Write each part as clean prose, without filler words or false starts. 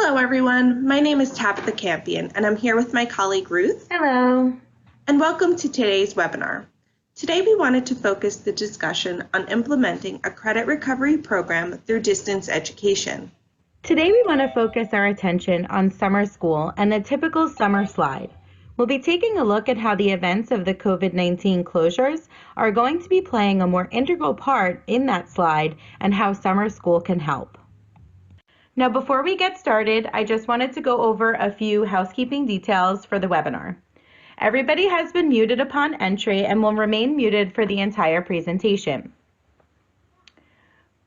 Hello, everyone. My name is Tabitha Campion, and I'm here with my colleague Ruth. Hello. And welcome to today's webinar. Today, we wanted to focus the discussion on implementing a credit recovery program through distance education. Today, we want to focus our attention on summer school and the typical summer slide. We'll be taking a look at how the events of the COVID-19 closures are going to be playing a more integral part in that slide and how summer school can help. Now, before we get started, I just wanted to go over a few housekeeping details for the webinar. Everybody has been muted upon entry and will remain muted for the entire presentation.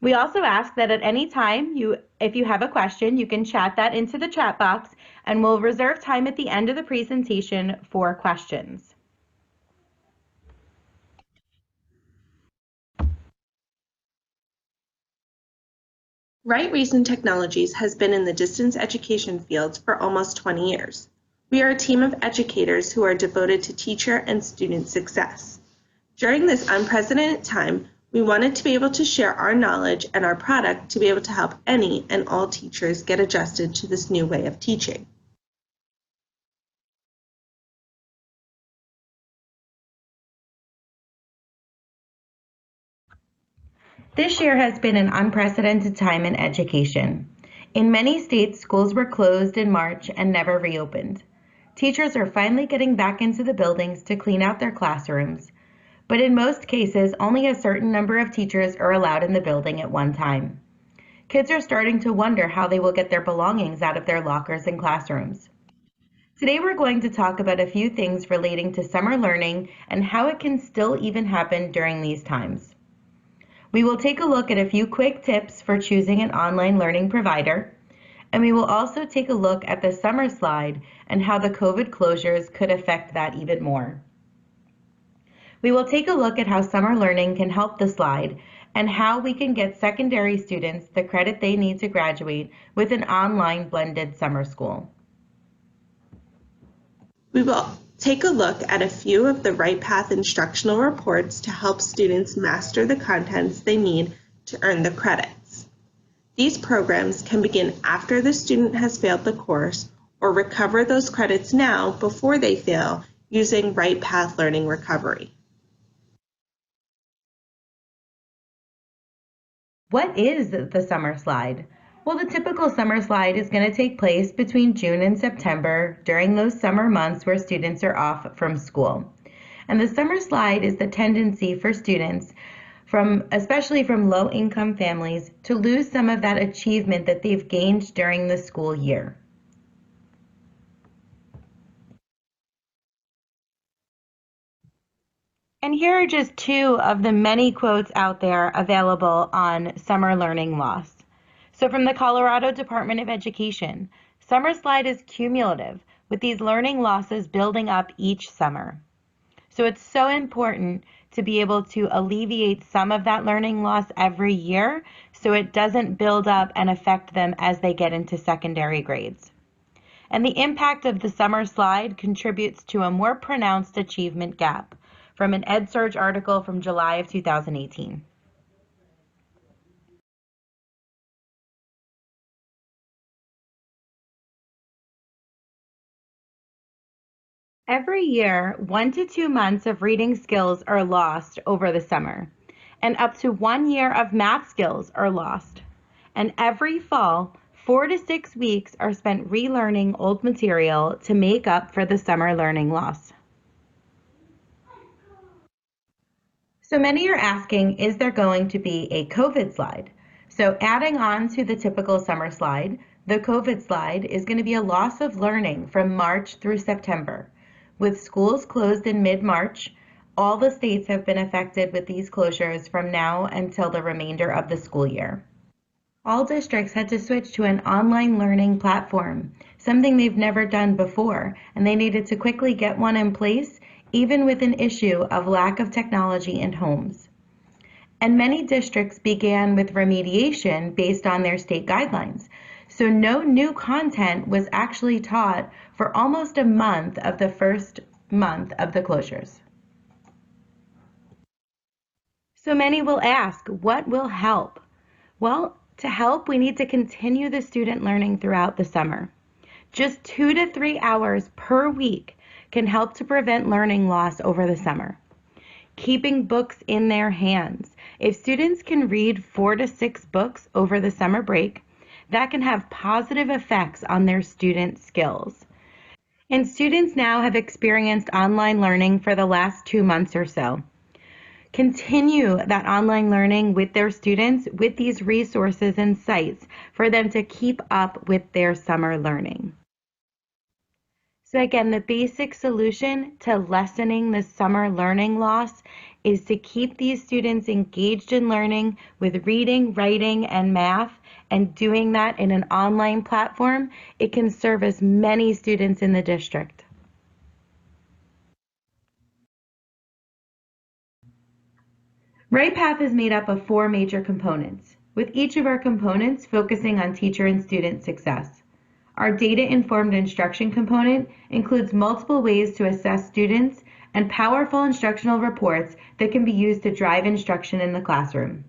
We also ask that at any time, if you have a question, you can chat that into the chat box, and we'll reserve time at the end of the presentation for questions. Right Reason Technologies has been in the distance education field for almost 20 years. We are a team of educators who are devoted to teacher and student success. During this unprecedented time, we wanted to be able to share our knowledge and our product to be able to help any and all teachers get adjusted to this new way of teaching. This year has been an unprecedented time in education. In many states, schools were closed in March and never reopened. Teachers are finally getting back into the buildings to clean out their classrooms, but in most cases, only a certain number of teachers are allowed in the building at one time. Kids are starting to wonder how they will get their belongings out of their lockers and classrooms. Today we're going to talk about a few things relating to summer learning and how it can still even happen during these times. We will take a look at a few quick tips for choosing an online learning provider, and we will also take a look at the summer slide and how the COVID closures could affect that even more. We will take a look at how summer learning can help the slide and how we can get secondary students the credit they need to graduate with an online blended summer school. We will take a look at a few of the RightPath instructional reports to help students master the contents they need to earn the credits. These programs can begin after the student has failed the course or recover those credits now before they fail using RightPath Learning Recovery. What is the summer slide? Well, the typical summer slide is going to take place between June and September during those summer months where students are off from school. And the summer slide is the tendency for students, especially from low-income families, to lose some of that achievement that they've gained during the school year. And here are just two of the many quotes out there available on summer learning loss. So from the Colorado Department of Education, summer slide is cumulative, with these learning losses building up each summer. So it's so important to be able to alleviate some of that learning loss every year so it doesn't build up and affect them as they get into secondary grades. And the impact of the summer slide contributes to a more pronounced achievement gap from an EdSurge article from July of 2018. Every year, 1 to 2 months of reading skills are lost over the summer, and up to 1 year of math skills are lost. And every fall, 4 to 6 weeks are spent relearning old material to make up for the summer learning loss. So many are asking, is there going to be a COVID slide? So adding on to the typical summer slide, the COVID slide is going to be a loss of learning from March through September. With schools closed in mid-March, all the states have been affected with these closures from now until the remainder of the school year. All districts had to switch to an online learning platform, something they've never done before, and they needed to quickly get one in place, even with an issue of lack of technology in homes. And many districts began with remediation based on their state guidelines. So no new content was actually taught for almost a month of the first month of the closures. So many will ask, what will help? Well, To help, we need to continue the student learning throughout the summer. Just 2 to 3 hours per week can help to prevent learning loss over the summer. Keeping books in their hands. If students can read 4 to 6 books over the summer break, that can have positive effects on their student skills. And students now have experienced online learning for the last 2 months or so. Continue that online learning with their students with these resources and sites for them to keep up with their summer learning. So again, the basic solution to lessening the summer learning loss is to keep these students engaged in learning with reading, writing, and math, and doing that in an online platform. It can service many students in the district. RightPath is made up of 4 major components, with each of our components focusing on teacher and student success. Our data-informed instruction component includes multiple ways to assess students and powerful instructional reports that can be used to drive instruction in the classroom.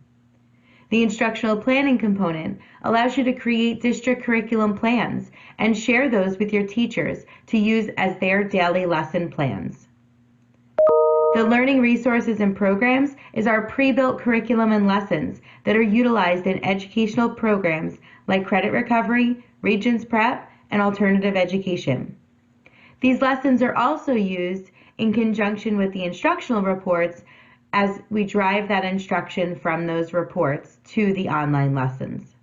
The instructional planning component allows you to create district curriculum plans and share those with your teachers to use as their daily lesson plans. The learning resources and programs is our pre-built curriculum and lessons that are utilized in educational programs like credit recovery, Regents Prep, and alternative education. These lessons are also used in conjunction with the instructional reports as we drive that instruction from those reports to the online lessons.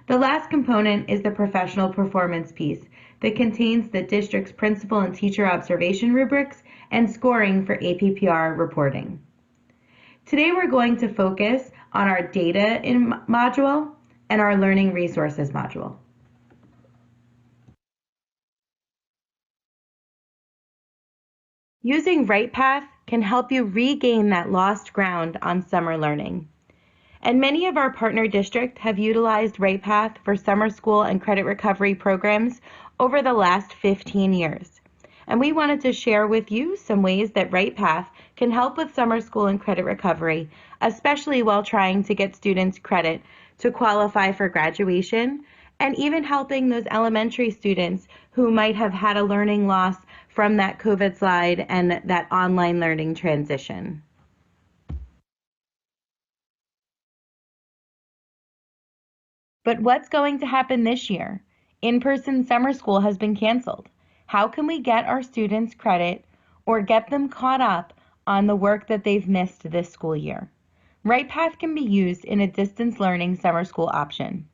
The last component is the professional performance piece that contains the district's principal and teacher observation rubrics and scoring for APPR reporting. Today we're going to focus on our data module and our learning resources module. Using RightPath can help you regain that lost ground on summer learning. And many of our partner districts have utilized RightPath for summer school and credit recovery programs over the last 15 years. And we wanted to share with you some ways that RightPath can help with summer school and credit recovery, especially while trying to get students credit to qualify for graduation, and even helping those elementary students who might have had a learning loss from that COVID slide and that online learning transition. But what's going to happen this year? In-person summer school has been canceled. How can we get our students credit or get them caught up on the work that they've missed this school year? RightPath can be used in a distance learning summer school option.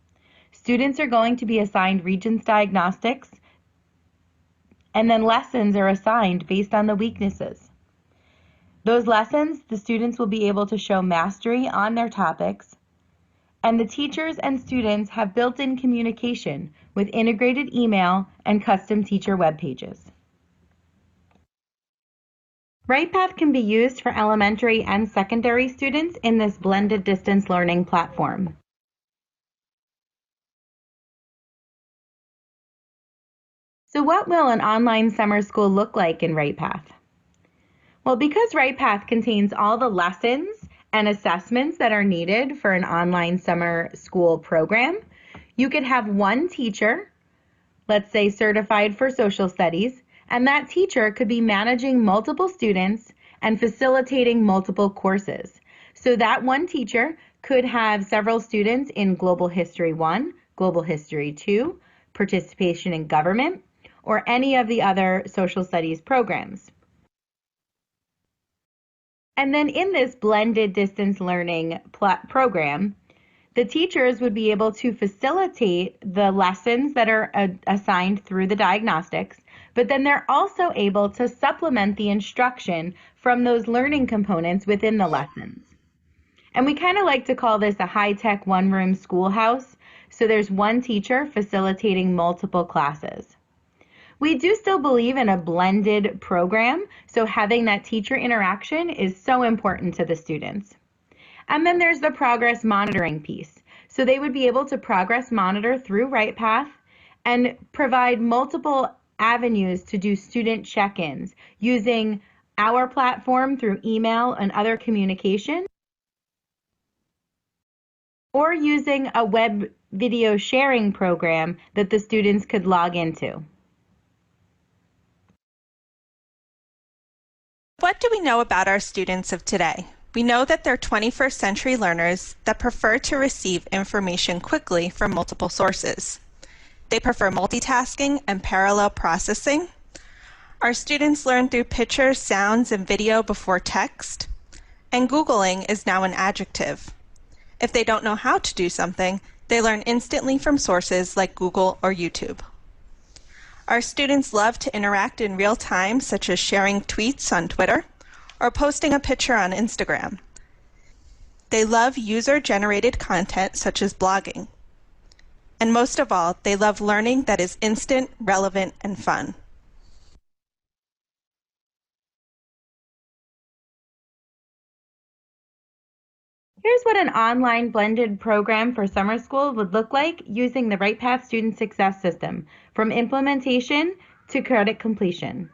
Students are going to be assigned Regents diagnostics, and then lessons are assigned based on the weaknesses. Those lessons, the students will be able to show mastery on their topics, and the teachers and students have built-in communication with integrated email and custom teacher web pages. RightPath can be used for elementary and secondary students in this blended distance learning platform. So what will an online summer school look like in RightPath? Well, because RightPath contains all the lessons and assessments that are needed for an online summer school program, you could have one teacher, let's say certified for social studies, and that teacher could be managing multiple students and facilitating multiple courses. So that one teacher could have several students in Global History 1, Global History 2, Participation in Government, or any of the other social studies programs. And then in this blended distance learning program, the teachers would be able to facilitate the lessons that are assigned through the diagnostics, but then they're also able to supplement the instruction from those learning components within the lessons. And we kind of like to call this a high-tech one-room schoolhouse. So there's one teacher facilitating multiple classes. We do still believe in a blended program, so having that teacher interaction is so important to the students. And then there's the progress monitoring piece. So they would be able to progress monitor through RightPath and provide multiple avenues to do student check-ins using our platform through email and other communication. or using a web video sharing program that the students could log into. What do we know about our students of today? We know that they're 21st century learners that prefer to receive information quickly from multiple sources. They prefer multitasking and parallel processing. Our students learn through pictures, sounds, and video before text. And Googling is now an adjective. If they don't know how to do something, they learn instantly from sources like Google or YouTube. Our students love to interact in real time, such as sharing tweets on Twitter or posting a picture on Instagram. They love user-generated content, such as blogging. And most of all, they love learning that is instant, relevant, and fun. Here's what an online blended program for summer school would look like using the RightPath Student Success System, from implementation to credit completion.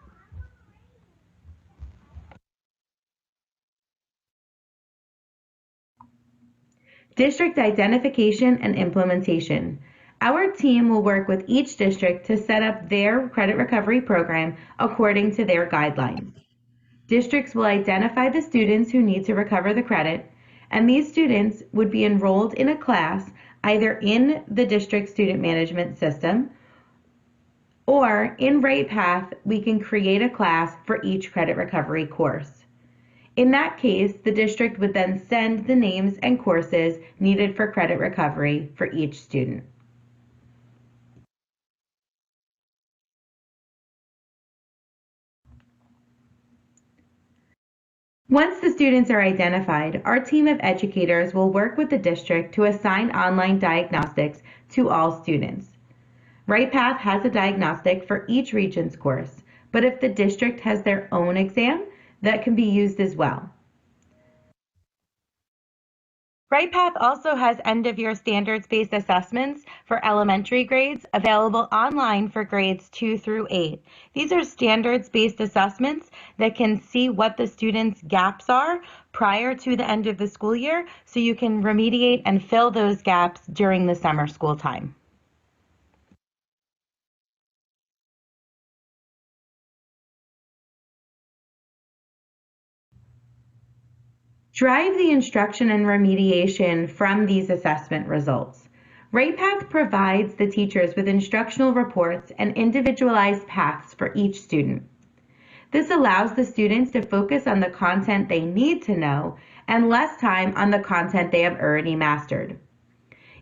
District identification and implementation. Our team will work with each district to set up their credit recovery program according to their guidelines. Districts will identify the students who need to recover the credit, and these students would be enrolled in a class either in the district student management system or in RightPath, we can create a class for each credit recovery course. In that case, the district would then send the names and courses needed for credit recovery for each student. Once the students are identified, our team of educators will work with the district to assign online diagnostics to all students. RightPath has a diagnostic for each Regents course, but if the district has their own exam, that can be used as well. RightPath also has end-of-year standards-based assessments for elementary grades available online for grades 2 through 8. These are standards-based assessments that can see what the students' gaps are prior to the end of the school year, so you can remediate and fill those gaps during the summer school time. Drive the instruction and remediation from these assessment results. RightPath provides the teachers with instructional reports and individualized paths for each student. This allows the students to focus on the content they need to know and less time on the content they have already mastered.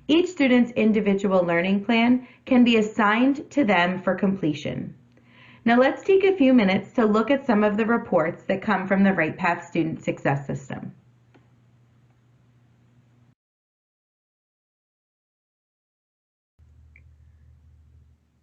Each student's individual learning plan can be assigned to them for completion. Now let's take a few minutes to look at some of the reports that come from the RightPath Student Success System.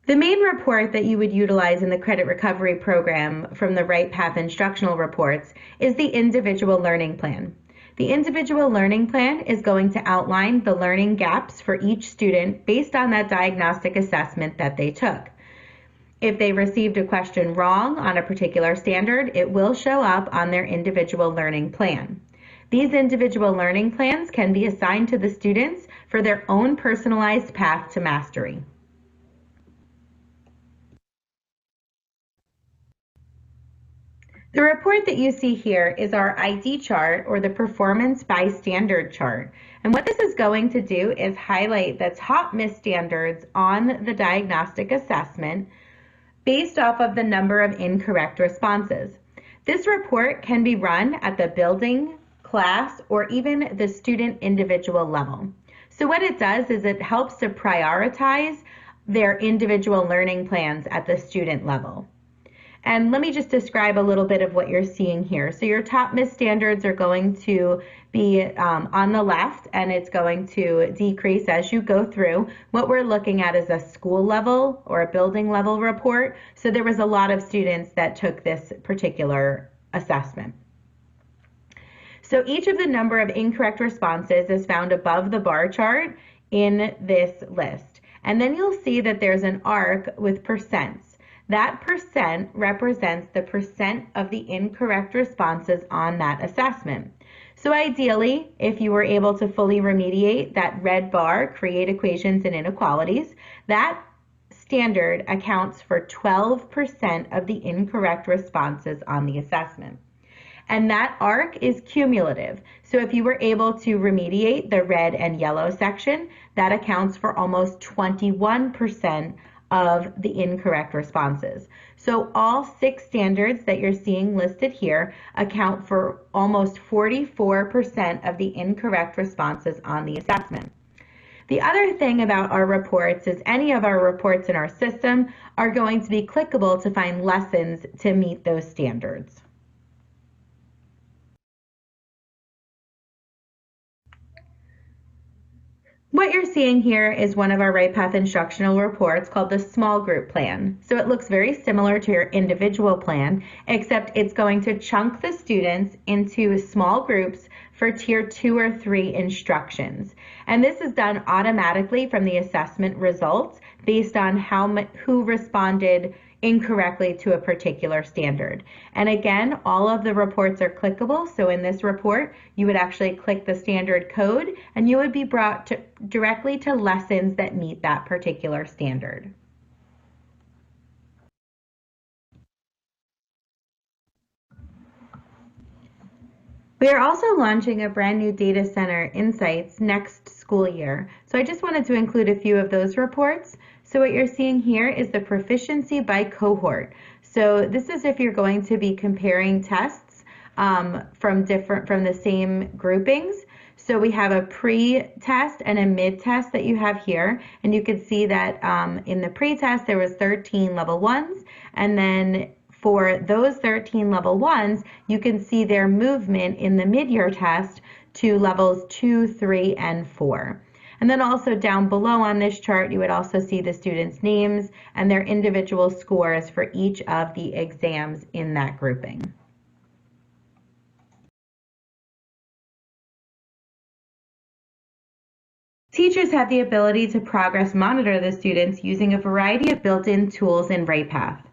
The main report that you would utilize in the credit recovery program from the RightPath instructional reports is the individual learning plan. The individual learning plan is going to outline the learning gaps for each student based on that diagnostic assessment that they took. If they received a question wrong on a particular standard, it will show up on their individual learning plan. These individual learning plans can be assigned to the students for their own personalized path to mastery. The report that you see here is our ID chart, or the performance by standard chart. And what this is going to do is highlight the top missed standards on the diagnostic assessment based off of the number of incorrect responses. This report can be run at the building, class, or even the student individual level. So what it does is it helps to prioritize their individual learning plans at the student level. And let me just describe a little bit of what you're seeing here. So your top missed standards are going to be on the left, and it's going to decrease as you go through. What we're looking at is a school level or a building level report. So there was a lot of students that took this particular assessment. So each of the number of incorrect responses is found above the bar chart in this list. And then you'll see that there's an arc with percents. That percent represents the percent of the incorrect responses on that assessment. So ideally, if you were able to fully remediate that red bar, create equations and inequalities, that standard accounts for 12% of the incorrect responses on the assessment. And that arc is cumulative. So if you were able to remediate the red and yellow section, that accounts for almost 21% of the incorrect responses. So all 6 standards that you're seeing listed here account for almost 44% of the incorrect responses on the assessment. The other thing about our reports is any of our reports in our system are going to be clickable to find lessons to meet those standards. What you're seeing here is one of our RightPath instructional reports called the small group plan. So it looks very similar to your individual plan, except it's going to chunk the students into small groups for tier 2 or 3 instructions. And this is done automatically from the assessment results based on who responded incorrectly to a particular standard. And again, all of the reports are clickable. So in this report, you would actually click the standard code and you would be brought directly to lessons that meet that particular standard. We are also launching a brand new data center insights next school year. So I just wanted to include a few of those reports. So what you're seeing here is the proficiency by cohort. So this is if you're going to be comparing tests from the same groupings. So we have a pre-test and a mid-test that you have here. And you can see that in the pre-test there was 13 level 1s, and then for those 13 level 1s, you can see their movement in the mid-year test to levels 2, 3, and 4. And then also down below on this chart, you would also see the students' names and their individual scores for each of the exams in that grouping. Teachers have the ability to progress monitor the students using a variety of built-in tools in RightPath.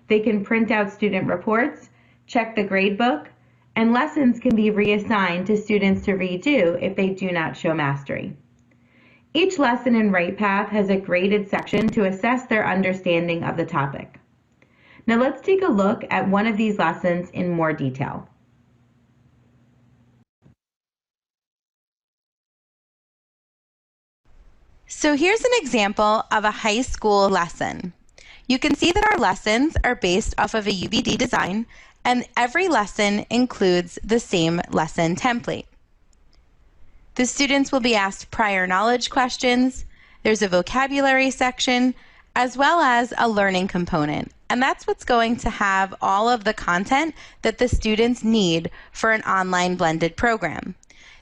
They can print out student reports, check the gradebook, and lessons can be reassigned to students to redo if they do not show mastery. Each lesson in RightPath has a graded section to assess their understanding of the topic. Now let's take a look at one of these lessons in more detail. So here's an example of a high school lesson. You can see that our lessons are based off of a UBD design, and every lesson includes the same lesson template. The students will be asked prior knowledge questions, there's a vocabulary section, as well as a learning component. And that's what's going to have all of the content that the students need for an online blended program.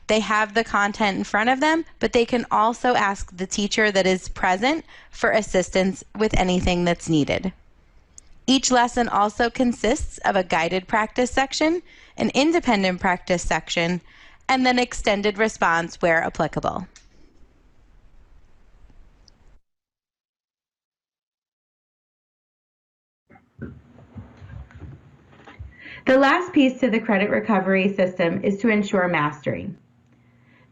They have the content in front of them, but they can also ask the teacher that is present for assistance with anything that's needed. Each lesson also consists of a guided practice section, an independent practice section, and then extended response where applicable. The last piece to the credit recovery system is to ensure mastery.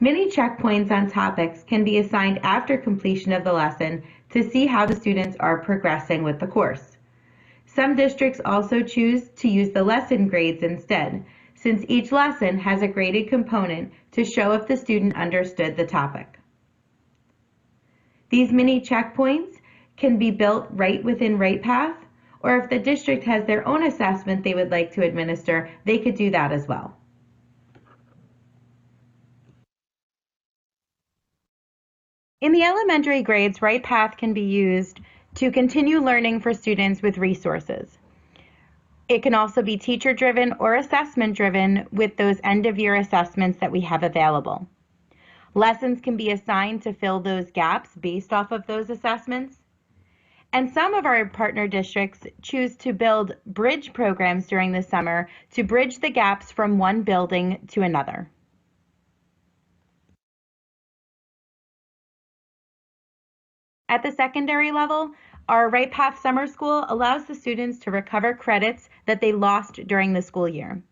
Many checkpoints on topics can be assigned after completion of the lesson to see how the students are progressing with the course. Some districts also choose to use the lesson grades instead, since each lesson has a graded component to show if the student understood the topic. These mini checkpoints can be built right within RightPath, or if the district has their own assessment they would like to administer, they could do that as well. In the elementary grades, RightPath can be used to continue learning for students with resources. It can also be teacher-driven or assessment-driven with those end-of-year assessments that we have available. Lessons can be assigned to fill those gaps based off of those assessments. And some of our partner districts choose to build bridge programs during the summer to bridge the gaps from one building to another. At the secondary level, our RightPath Summer School allows the students to recover credits that they lost during the school year.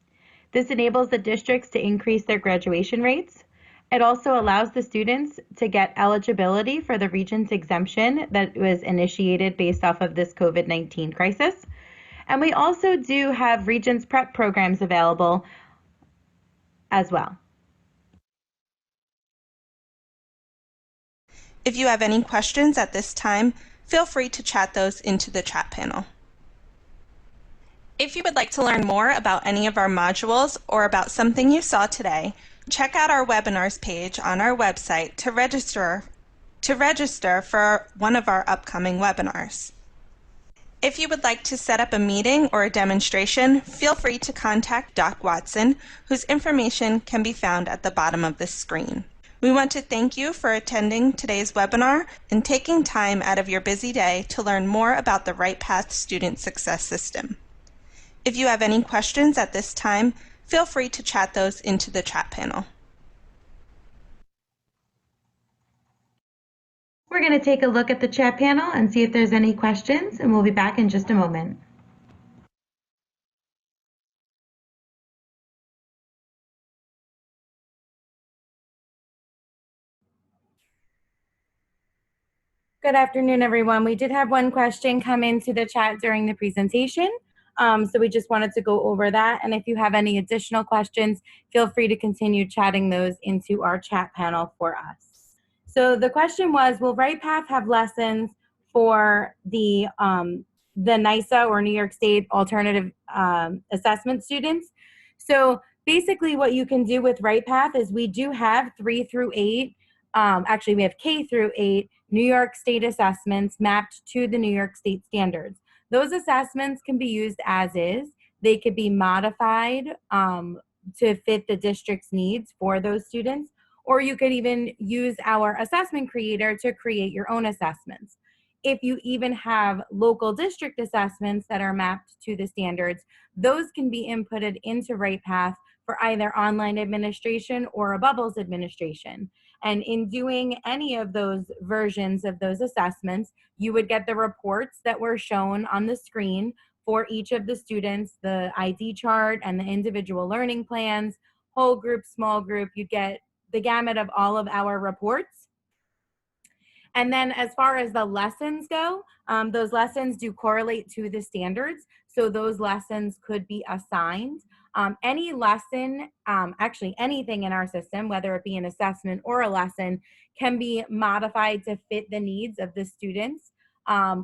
This enables the districts to increase their graduation rates. It also allows the students to get eligibility for the Regents exemption that was initiated based off of this COVID-19 crisis. And we also do have Regents prep programs available as well. If you have any questions at this time, feel free to chat those into the chat panel. If you would like to learn more about any of our modules or about something you saw today, check out our webinars page on our website to register for one of our upcoming webinars. If you would like to set up a meeting or a demonstration, feel free to contact Doc Watson, whose information can be found at the bottom of this screen. We want to thank you for attending today's webinar and taking time out of your busy day to learn more about the RightPath Student Success System. If you have any questions at this time, feel free to chat those into the chat panel. We're going to take a look at the chat panel and see if there's any questions, and we'll be back in just a moment. Good afternoon, everyone. We did have one question come into the chat during the presentation. So we just wanted to go over that. And if you have any additional questions, feel free to continue chatting those into our chat panel for us. So the question was, will RightPath have lessons for the NYSA or New York State alternative assessment students? So basically what you can do with RightPath is we do have 3 through 8, actually we have K through 8 New York State assessments mapped to the New York State standards. Those assessments can be used as is. They could be modified to fit the district's needs for those students, or you could even use our assessment creator to create your own assessments. If you even have local district assessments that are mapped to the standards, those can be inputted into RightPath for either online administration or a bubbles administration. And in doing any of those versions of those assessments, you would get the reports that were shown on the screen for each of the students, the ID chart and the individual learning plans, whole group, small group. You get the gamut of all of our reports. And then as far as the lessons go, those lessons do correlate to the standards. So those lessons could be assigned. Any lesson, actually anything in our system, whether it be an assessment or a lesson, can be modified to fit the needs of the students,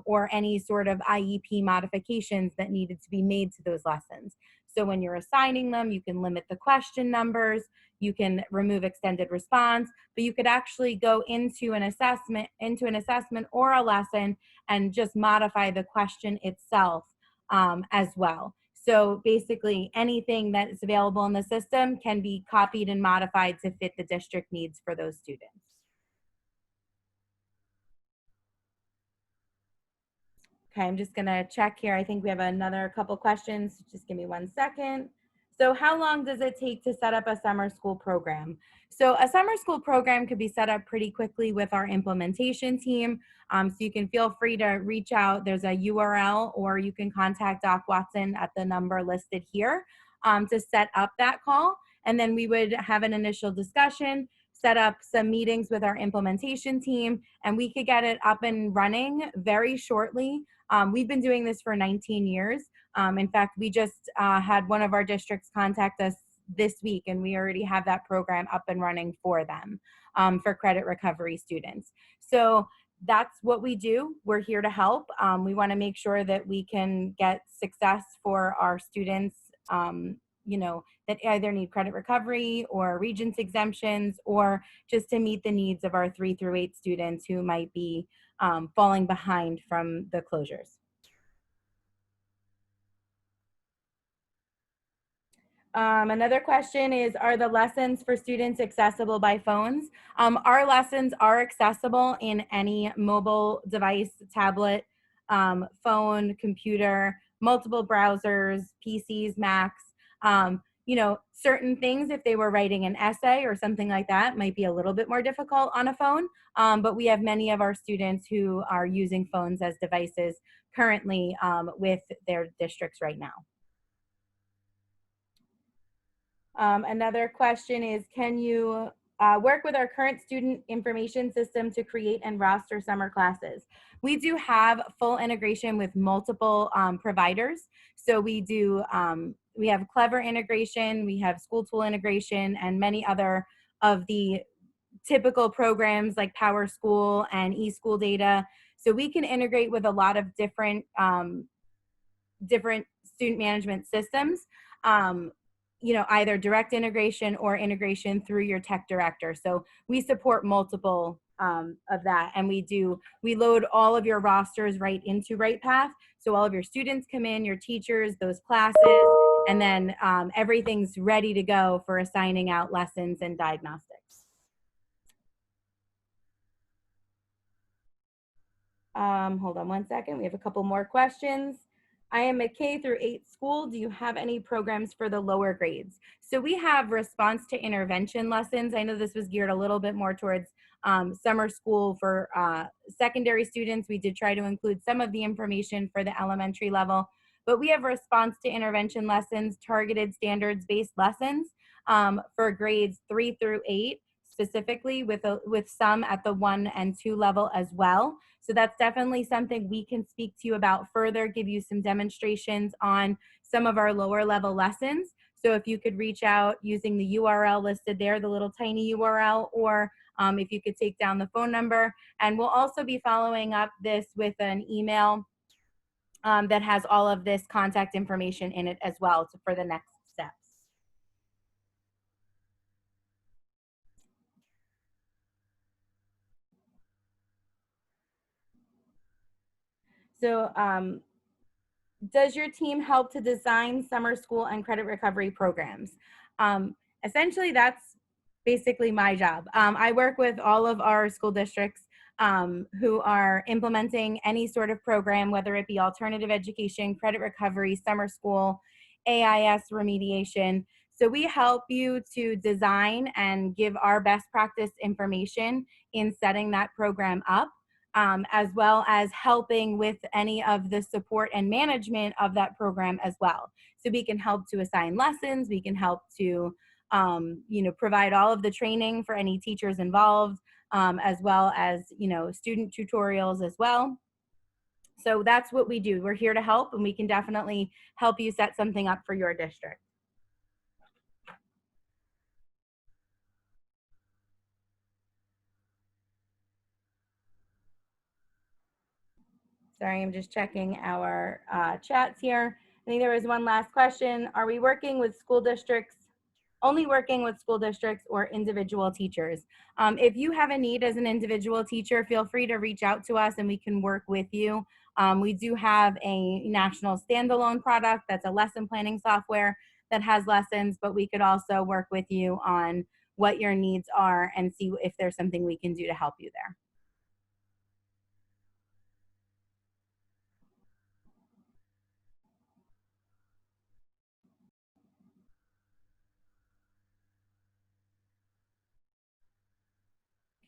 or any sort of IEP modifications that needed to be made to those lessons. So when you're assigning them, you can limit the question numbers, you can remove extended response, but you could actually go into an assessment or a lesson and just modify the question itself as well. So basically anything that is available in the system can be copied and modified to fit the district needs for those students. Okay, I'm just gonna check here. I think we have another couple questions. Just give me 1 second. So how long does it take to set up a summer school program? So a summer school program could be set up pretty quickly with our implementation team. So you can feel free to reach out. There's a URL, or you can contact Doc Watson at the number listed here to set up that call. And then we would have an initial discussion, set up some meetings with our implementation team, and we could get it up and running very shortly. We've been doing this for 19 years. In fact, we just had one of our districts contact us this week, and we already have that program up and running for them for credit recovery students. So that's what we do. We're here to help. We want to make sure that we can get success for our students, that either need credit recovery or Regents exemptions, or just to meet the needs of our 3 through 8 students who might be falling behind from the closures. Another question is, are the lessons for students accessible by phones? Our lessons are accessible in any mobile device, tablet, phone, computer, multiple browsers, PCs, Macs. Certain things, if they were writing an essay or something like that, might be a little bit more difficult on a phone. But we have many of our students who are using phones as devices currently with their districts right now. Another question is, can you work with our current student information system to create and roster summer classes? We do have full integration with multiple providers. So we have Clever integration, we have School Tool integration, and many other of the typical programs like Power School and eSchool Data. So we can integrate with a lot of different student management systems, either direct integration or integration through your tech director. So we support multiple of that, and we load all of your rosters right into RightPath. So all of your students come in, your teachers, those classes, and then everything's ready to go for assigning out lessons and diagnostics. Hold on one second. We have a couple more questions. I am a K through 8 school. Do you have any programs for the lower grades? So we have response to intervention lessons. I know this was geared a little bit more towards summer school for secondary students. We did try to include some of the information for the elementary level, but we have response to intervention lessons, targeted standards-based lessons for grades 3 through 8, specifically with some at the 1 and 2 level as well. So that's definitely something we can speak to you about further, give you some demonstrations on some of our lower level lessons. So if you could reach out using the URL listed there, the little tiny URL, or if you could take down the phone number. And we'll also be following up this with an email that has all of this contact information in it as well for the next steps. So does your team help to design summer school and credit recovery programs? Essentially, that's basically my job. I work with all of our school districts who are implementing any sort of program, whether it be alternative education, credit recovery, summer school, AIS remediation. So we help you to design and give our best practice information in setting that program up. As well as helping with any of the support and management of that program as well. So we can help to assign lessons, we can help to provide all of the training for any teachers involved, as well as student tutorials as well. So that's what we do. We're here to help, and we can definitely help you set something up for your district. Sorry, I'm just checking our chats here. I think there was one last question. Are we working with school districts, only working with school districts or individual teachers? If you have a need as an individual teacher, feel free to reach out to us and we can work with you. We do have a national standalone product that's a lesson planning software that has lessons, but we could also work with you on what your needs are and see if there's something we can do to help you there.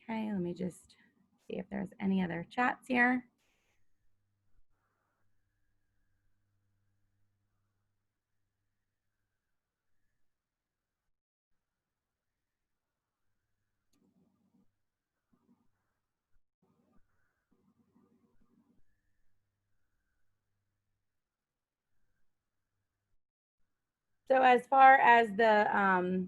Okay, let me just see if there's any other chats here. So as far as the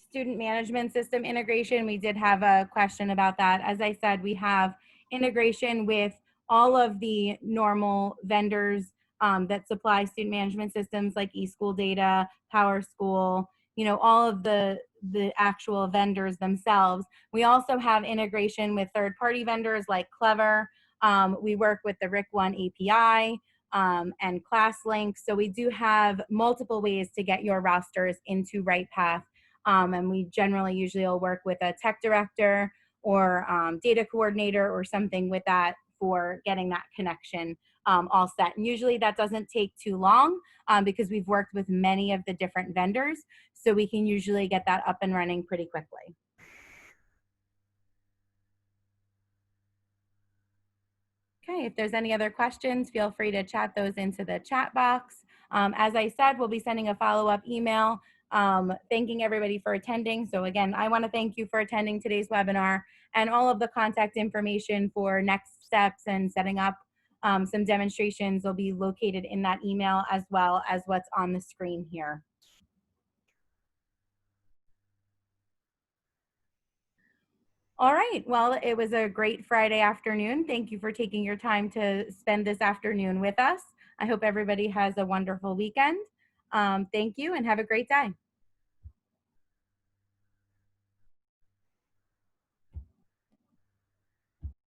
student management system integration, we did have a question about that. As I said, we have integration with all of the normal vendors that supply student management systems like eSchool Data, Power School, all of the actual vendors themselves. We also have integration with third-party vendors like Clever. We work with the RIC1 API and ClassLink. So we do have multiple ways to get your rosters into RightPath. And we generally usually will work with a tech director or data coordinator or something with that for getting that connection all set. And usually that doesn't take too long because we've worked with many of the different vendors. So we can usually get that up and running pretty quickly. Okay, if there's any other questions, feel free to chat those into the chat box. As I said, we'll be sending a follow-up email thanking everybody for attending. So again, I want to thank you for attending today's webinar, and all of the contact information for next steps and setting up some demonstrations will be located in that email, as well as what's on the screen here. All right, well, it was a great Friday afternoon. Thank you for taking your time to spend this afternoon with us. I hope everybody has a wonderful weekend. Thank you and have a great day.